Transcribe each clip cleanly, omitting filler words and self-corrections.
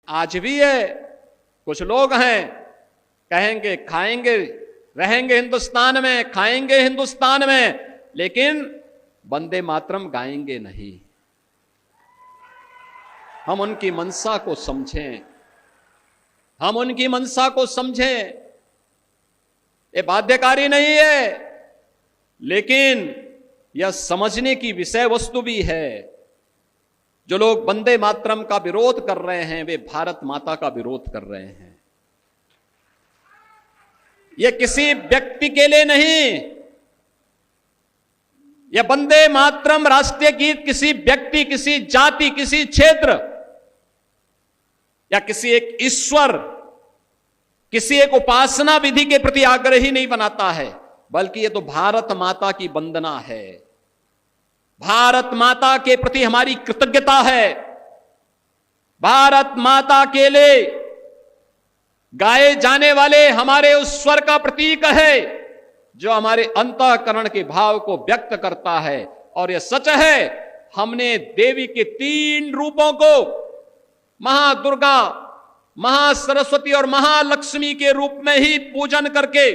आज भी है। कुछ लोग हैं कहेंगे खाएंगे रहेंगे हिंदुस्तान में, खाएंगे हिंदुस्तान में, लेकिन वंदे मातरम गाएंगे नहीं। हम उनकी मंशा को समझें, हम उनकी मंशा को समझें। ये बाध्यकारी नहीं है, लेकिन यह समझने की विषय वस्तु भी है। जो लोग वंदे मातरम का विरोध कर रहे हैं वे भारत माता का विरोध कर रहे हैं। यह किसी व्यक्ति के लिए नहीं, यह वंदे मातरम राष्ट्रीय गीत किसी व्यक्ति, किसी जाति, किसी क्षेत्र या किसी एक ईश्वर, किसी एक उपासना विधि के प्रति आग्रही नहीं बनाता है, बल्कि यह तो भारत माता की वंदना है। भारत माता के प्रति हमारी कृतज्ञता है। भारत माता के लिए गाए जाने वाले हमारे उस स्वर का प्रतीक है जो हमारे अंतःकरण के भाव को व्यक्त करता है। और यह सच है, हमने देवी के 3 रूपों को महादुर्गा, महासरस्वती और महालक्ष्मी के रूप में ही पूजन करके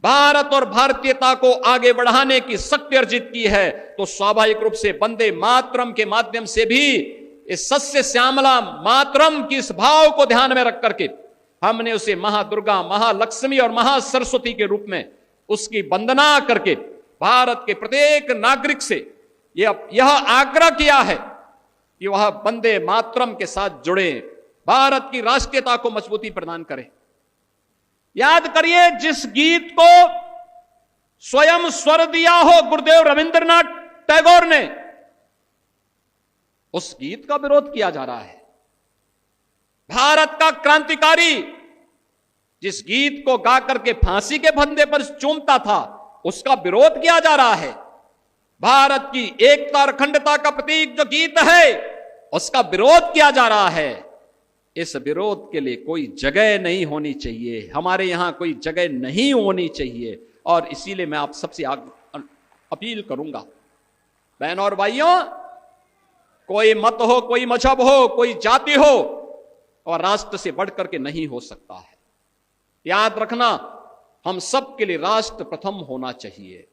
भारत और भारतीयता को आगे बढ़ाने की शक्ति अर्जित की है। तो स्वाभाविक रूप से वंदे मातरम के माध्यम से भी इस सस्य श्यामला मातरम की इस भाव को ध्यान में रख करके हमने उसे महादुर्गा, महालक्ष्मी और महासरस्वती के रूप में उसकी वंदना करके भारत के प्रत्येक नागरिक से यह आग्रह किया है कि वह वंदे मातरम के साथ जुड़े, भारत की राष्ट्रीयता को मजबूती प्रदान करें। याद करिए, जिस गीत को स्वयं स्वर दिया हो गुरुदेव रविंद्रनाथ टैगोर ने, उस गीत का विरोध किया जा रहा है। भारत का क्रांतिकारी जिस गीत को गा करके फांसी के फंदे पर चूमता था, उसका विरोध किया जा रहा है। भारत की एकता और अखंडता का प्रतीक जो गीत है, उसका विरोध किया जा रहा है। इस विरोध के लिए कोई जगह नहीं होनी चाहिए, हमारे यहां कोई जगह नहीं होनी चाहिए। और इसीलिए मैं आप सबसे अपील करूंगा, बहनों और भाइयों, कोई मत हो, कोई मजहब हो, कोई जाति हो, और राष्ट्र से बढ़कर के नहीं हो सकता है। याद रखना, हम सब के लिए राष्ट्र प्रथम होना चाहिए।